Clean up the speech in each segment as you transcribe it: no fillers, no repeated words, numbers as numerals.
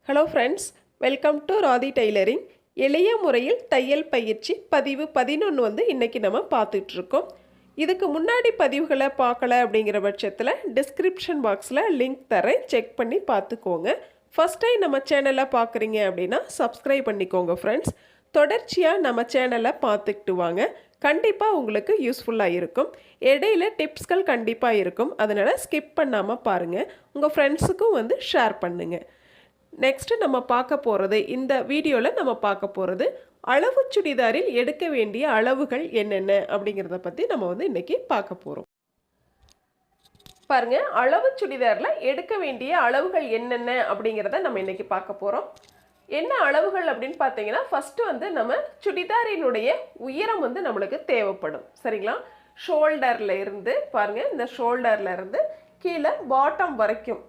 Hello friends, welcome to Radhi tailoring. எளிய முறையில் தையல் பயிற்சி பதிவு 11 வந்து இன்றைக்கி நம்ம பார்த்துட்ருக்கோம். இதுக்கு முன்னாடி பதிவுகளை பார்க்கல அப்படிங்கிற பட்சத்தில் டிஸ்கிரிப்ஷன் பாக்ஸில் லிங்க் தரேன், செக் பண்ணி பார்த்துக்கோங்க. ஃபஸ்ட் டைம் நம்ம சேனலை பார்க்குறீங்க அப்படின்னா சப்ஸ்கிரைப் பண்ணிக்கோங்க ஃப்ரெண்ட்ஸ். தொடர்ச்சியாக நம்ம சேனலை பார்த்துக்கிட்டு வாங்க, கண்டிப்பாக உங்களுக்கு யூஸ்ஃபுல்லாக இருக்கும். இடையில டிப்ஸ்கள் கண்டிப்பாக இருக்கும், அதனால் ஸ்கிப் பண்ணாமல் பாருங்கள். உங்கள் ஃப்ரெண்ட்ஸுக்கும் வந்து ஷேர் பண்ணுங்கள். நெக்ஸ்ட்டு நம்ம பார்க்க போகிறது, இந்த வீடியோவில் நம்ம பார்க்க போகிறது அளவு சுடிதாரில் எடுக்க வேண்டிய அளவுகள் என்னென்ன அப்படிங்கிறத பற்றி நம்ம வந்து இன்றைக்கி பார்க்க போகிறோம். பாருங்கள், அளவு சுடிதாரில் எடுக்க வேண்டிய அளவுகள் என்னென்ன அப்படிங்கிறத நம்ம இன்றைக்கி பார்க்க போகிறோம். என்ன அளவுகள் அப்படின்னு பார்த்தீங்கன்னா, ஃபஸ்ட்டு வந்து நம்ம சுடிதாரினுடைய உயரம் வந்து நம்மளுக்கு தேவைப்படும். சரிங்களா? ஷோல்டரில் இருந்து பாருங்கள், இந்த ஷோல்டரில் இருந்து கீழே பாட்டம் வரைக்கும்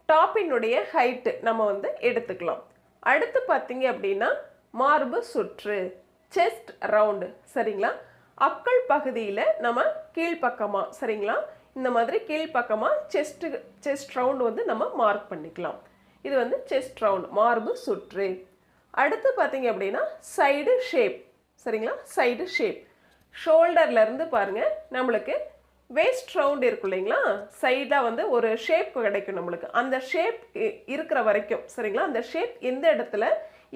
டாப்பினுடைய ஹைட்டு நம்ம வந்து எடுத்துக்கலாம். அடுத்து பார்த்தீங்க அப்படின்னா மார்பு சுற்று, செஸ்ட் ரவுண்டு. சரிங்களா? அக்கள் பகுதியில் நம்ம கீழ்ப்பக்கமாக, சரிங்களா, இந்த மாதிரி கீழ்ப்பக்கமாக செஸ்ட் ரவுண்டு வந்து நம்ம மார்க் பண்ணிக்கலாம். இது வந்து செஸ்ட் ரவுண்டு, மார்பு சுற்று. அடுத்து பார்த்தீங்க அப்படின்னா சைடு ஷேப். சரிங்களா? சைடு ஷேப் ஷோல்டர்லேருந்து பாருங்கள், நம்மளுக்கு வேஸ்ட் ரவுண்ட் இருக்கும் இல்லைங்களா, சைடாக வந்து ஒரு ஷேப் கிடைக்கும் நம்மளுக்கு. அந்த ஷேப் இருக்கிற வரைக்கும், சரிங்களா, அந்த ஷேப் எந்த இடத்துல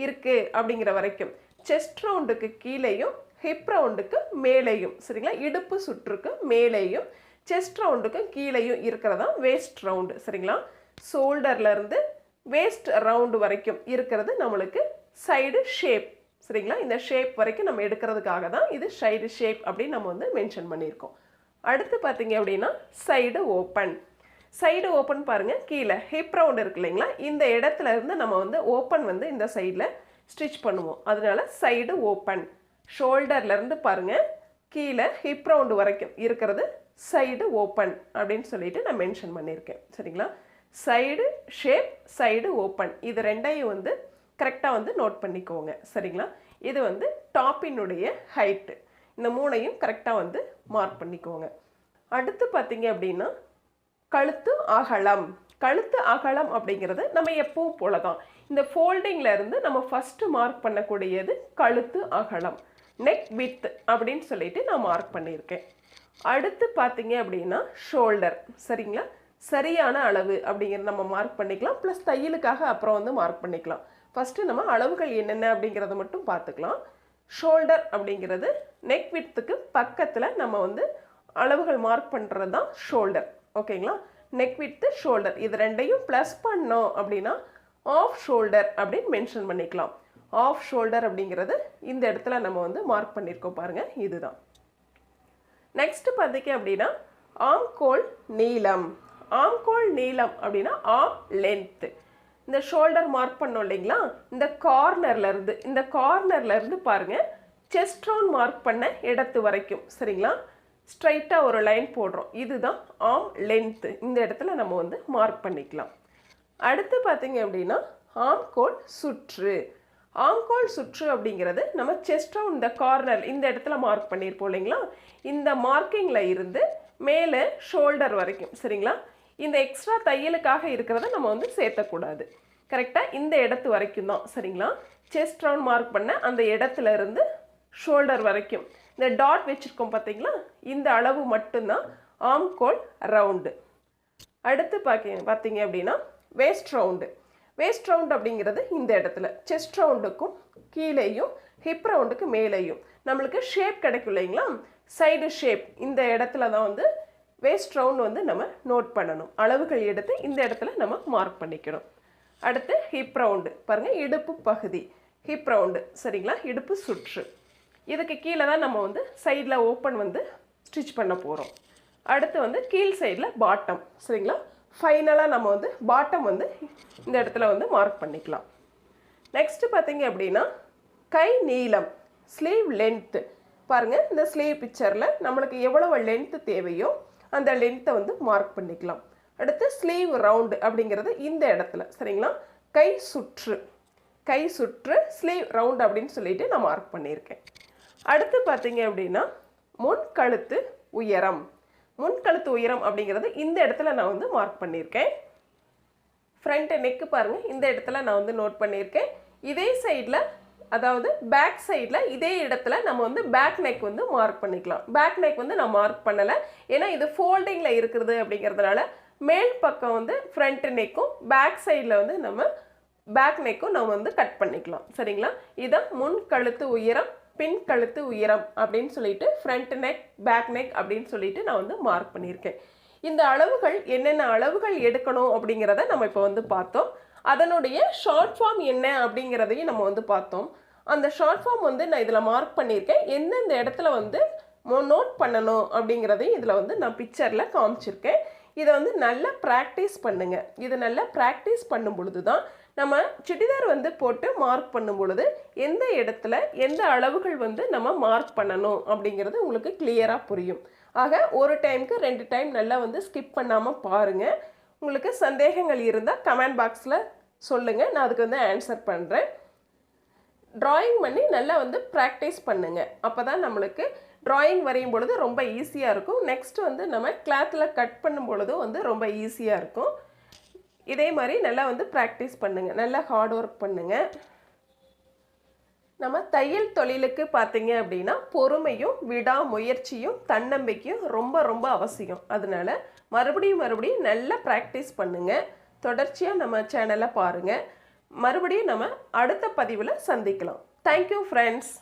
இருக்குது அப்படிங்கிற வரைக்கும், செஸ்ட் ரவுண்டுக்கு கீழேயும் ஹிப் ரவுண்டுக்கு மேலேயும், சரிங்களா, இடுப்பு சுற்றுக்கு மேலேயும் செஸ்ட் ரவுண்டுக்கு கீழேயும் இருக்கிறதான் வேஸ்ட் ரவுண்டு. சரிங்களா? ஷோல்டர்லேருந்து வேஸ்ட் ரவுண்டு வரைக்கும் இருக்கிறது நம்மளுக்கு சைடு ஷேப். சரிங்களா? இந்த ஷேப் வரைக்கும் நம்ம எடுக்கிறதுக்காக தான் இது சைடு ஷேப் அப்படின்னு நம்ம வந்து மென்ஷன் பண்ணியிருக்கோம். அடுத்து பார்த்தீங்க அப்படின்னா சைடு ஓப்பன். சைடு ஓப்பன் பாருங்கள், கீழே ஹிப் ரவுண்ட் இருக்கு இல்லைங்களா, இந்த இடத்துல இருந்து நம்ம வந்து ஓப்பன் வந்து இந்த சைடில் ஸ்டிச் பண்ணுவோம். அதனால சைடு ஓப்பன். ஷோல்டர்லேருந்து பாருங்கள் கீழே ஹிப் ரவுண்டு வரைக்கும் இருக்கிறது சைடு ஓப்பன் அப்படின்னு சொல்லிட்டு நான் மென்ஷன் பண்ணியிருக்கேன். சரிங்களா? சைடு ஷேப், சைடு ஓப்பன், இது ரெண்டையும் வந்து கரெக்டாக வந்து நோட் பண்ணிக்கோங்க. சரிங்களா? இது வந்து டாப்பினுடைய ஹைட்டு. இந்த மூணையும் கரெக்டாக வந்து மார்க் பண்ணிக்கோங்க. அடுத்து பார்த்தீங்க அப்படின்னா கழுத்து அகலம். கழுத்து அகலம் அப்படிங்கிறது நம்ம எப்பவும் போல தான், இந்த ஃபோல்டிங்கில் இருந்து நம்ம ஃபஸ்ட்டு மார்க் பண்ணக்கூடியது கழுத்து அகலம், நெக் வித் அப்படின்னு சொல்லிட்டு நான் மார்க் பண்ணியிருக்கேன். அடுத்து பார்த்தீங்க அப்படின்னா ஷோல்டர். சரிங்களா? சரியான அளவு அப்படிங்கிறது நம்ம மார்க் பண்ணிக்கலாம், ப்ளஸ் தையலுக்காக அப்புறம் வந்து மார்க் பண்ணிக்கலாம். ஃபஸ்ட்டு நம்ம அளவுகள் என்னென்ன அப்படிங்கிறத மட்டும் பார்த்துக்கலாம். ஷோல்டர் அப்படிங்கிறது நெக் வித்துக்கு பக்கத்தில் நம்ம வந்து அளவுகள் மார்க் பண்ணுறது தான் ஷோல்டர். ஓகேங்களா? நெக் வித்து ஷோல்டர் இது ரெண்டையும் ப்ளஸ் பண்ணோம் அப்படின்னா ஆஃப் ஷோல்டர் அப்படின்னு மென்ஷன் பண்ணிக்கலாம். ஆஃப் ஷோல்டர் அப்படிங்கிறது இந்த இடத்துல நம்ம வந்து மார்க் பண்ணியிருக்கோம் பாருங்கள், இதுதான். நெக்ஸ்ட்டு பார்த்தீங்க அப்படின்னா ஆம்கோல் நீளம். ஆம்கோல் நீளம் அப்படின்னா ஆம் லென்த்து. இந்த ஷோல்டர் மார்க் பண்ணோம் இல்லைங்களா, இந்த கார்னர்லேருந்து பாருங்கள் செஸ்ட் ரவுண்ட் மார்க் பண்ண இடத்து வரைக்கும், சரிங்களா, ஸ்ட்ரைட்டாக ஒரு லைன் போடுறோம். இதுதான் ஆம் லென்த்து. இந்த இடத்துல நம்ம வந்து மார்க் பண்ணிக்கலாம். அடுத்து பார்த்தீங்க அப்படின்னா ஆம்கோல் சுற்று. ஆம்கோல் சுற்று அப்படிங்கிறது நம்ம செஸ்ட் ரவுண்ட் இந்த கார்னர் இந்த இடத்துல மார்க் பண்ணியிருப்போம் இல்லைங்களா, இந்த மார்க்கிங்கில் இருந்து மேலே ஷோல்டர் வரைக்கும், சரிங்களா, இந்த எக்ஸ்ட்ரா தையலுக்காக இருக்கிறத நம்ம வந்து சேர்த்தக்கூடாது. கரெக்டாக இந்த இடத்து வரைக்கும் தான். சரிங்களா? செஸ்ட் ரவுண்ட் மார்க் பண்ண அந்த இடத்துல இருந்து ஷோல்டர் வரைக்கும் இந்த டாட் வச்சுருக்கோம் பார்த்தீங்களா, இந்த அளவு மட்டும்தான் ஆம்கோல் ரவுண்டு. அடுத்து பார்த்தீங்க அப்படின்னா வேஸ்ட் ரவுண்டு. வேஸ்ட் ரவுண்ட் அப்படிங்கிறது இந்த இடத்துல செஸ்ட் ரவுண்டுக்கும் கீழேயும் ஹிப் ரவுண்டுக்கு மேலேயும் நம்மளுக்கு ஷேப் கிடைக்கும் இல்லைங்களா, சைடு ஷேப், இந்த இடத்துல தான் வந்து வேஸ்ட் ரவுண்ட் வந்து நம்ம நோட் பண்ணணும். அளவுகள் எடுத்து இந்த இடத்துல நம்ம மார்க் பண்ணிக்கணும். அடுத்து ஹிப் ரவுண்டு பாருங்கள், இடுப்பு பகுதி ஹிப் ரவுண்டு. சரிங்களா? இடுப்பு சுற்று. இதுக்கு கீழே தான் நம்ம வந்து சைடில் ஓப்பன் வந்து ஸ்டிச் பண்ண போகிறோம். அடுத்து வந்து கீழ் சைடில் பாட்டம். சரிங்களா? ஃபைனலாக நம்ம வந்து பாட்டம் வந்து இந்த இடத்துல வந்து மார்க் பண்ணிக்கலாம். நெக்ஸ்ட்டு பார்த்தீங்க அப்படின்னா கை நீளம், ஸ்லீவ் லென்த்து. பாருங்கள், இந்த ஸ்லீவ் பிக்சரில் நம்மளுக்கு எவ்வளவு லென்த்து தேவையோ அந்த லென்த்தை வந்து மார்க் பண்ணிக்கலாம். அடுத்து ஸ்லீவ் ரவுண்டு அப்படிங்கிறது இந்த இடத்துல. சரிங்களா? கை சுற்று, கை சுற்று ஸ்லீவ் ரவுண்டு அப்படின்னு சொல்லிட்டு நான் மார்க் பண்ணியிருக்கேன். அடுத்து பார்த்தீங்க அப்படின்னா முன்கழுத்து உயரம். முன்கழுத்து உயரம் அப்படிங்கிறது இந்த இடத்துல நான் வந்து மார்க் பண்ணியிருக்கேன். ஃப்ரண்ட் நெக்கு பாருங்கள் இந்த இடத்துல நான் வந்து நோட் பண்ணியிருக்கேன். இதே சைடில் அதாவது பேக் சைடில் இதே இடத்துல நம்ம வந்து பேக் நெக் வந்து மார்க் பண்ணிக்கலாம். பேக் நெக் வந்து நான் மார்க் பண்ணலை, ஏன்னா இது ஃபோல்டிங்கில் இருக்கிறது அப்படிங்கிறதுனால மேல் பக்கம் வந்து ஃப்ரண்ட் நெக்கும் பேக் சைடில் வந்து நம்ம பேக் நெக்கும் நம்ம வந்து கட் பண்ணிக்கலாம். சரிங்களா? இதான் முன் கழுத்து உயரம் பின் கழுத்து உயரம் அப்படின்னு சொல்லிட்டு ஃப்ரண்ட் நெக் பேக் நெக் அப்படின்னு சொல்லிட்டு நான் வந்து மார்க் பண்ணியிருக்கேன். இந்த அளவுகள் என்னென்ன அளவுகள் எடுக்கணும் அப்படிங்கிறத நம்ம இப்போ வந்து பார்த்தோம். அதனுடைய ஷார்ட் ஃபார்ம் என்ன அப்படிங்கிறதையும் நம்ம வந்து பார்த்தோம். அந்த ஷார்ட் ஃபார்ம் வந்து நான் இதில் மார்க் பண்ணியிருக்கேன். எந்தெந்த இடத்துல வந்து நோட் பண்ணணும் அப்படிங்கிறதையும் இதில் வந்து நான் பிக்சரில் காமிச்சிருக்கேன். இதை வந்து நல்லா ப்ராக்டிஸ் பண்ணுங்கள். இதை நல்லா ப்ராக்டிஸ் பண்ணும் பொழுது தான் நம்ம சுடிதார் வந்து போட்டு மார்க் பண்ணும் பொழுது எந்த இடத்துல எந்த அளவுகள் வந்து நம்ம மார்க் பண்ணணும் அப்படிங்கிறது உங்களுக்கு கிளியராக புரியும். ஆக ஒரு டைமுக்கு 2 டைம் நல்லா வந்து ஸ்கிப் பண்ணாமல் பாருங்கள். உங்களுக்கு சந்தேகங்கள் இருந்தால் கமெண்ட் பாக்ஸில் சொல்லுங்கள், நான் அதுக்கு வந்து ஆன்சர் பண்ணுறேன். ட்ராயிங் பண்ணி நல்லா வந்து ப்ராக்டிஸ் பண்ணுங்கள். அப்போ தான் நம்மளுக்கு ட்ராயிங் வரையும் பொழுது ரொம்ப ஈஸியாக இருக்கும். நெக்ஸ்ட் வந்து நம்ம கிளாத்தில் கட் பண்ணும் பொழுதும் வந்து ரொம்ப ஈஸியாக இருக்கும். இதே மாதிரி நல்லா வந்து ப்ராக்டிஸ் பண்ணுங்கள், நல்லா ஹார்ட் ஒர்க் பண்ணுங்கள். நம்ம தையல் தொழிலுக்கு பார்த்தீங்க அப்படின்னா பொறுமையும் விடாமுயற்சியும் தன்னம்பிக்கையும் ரொம்ப ரொம்ப அவசியம். அதனால மறுபடியும் நல்லா ப்ராக்டிஸ் பண்ணுங்கள். தொடர்ச்சியாக நம்ம சேனலை பாருங்கள். மறுபடியும் நம்ம அடுத்த பதிவில் சந்திக்கலாம். Thank you friends.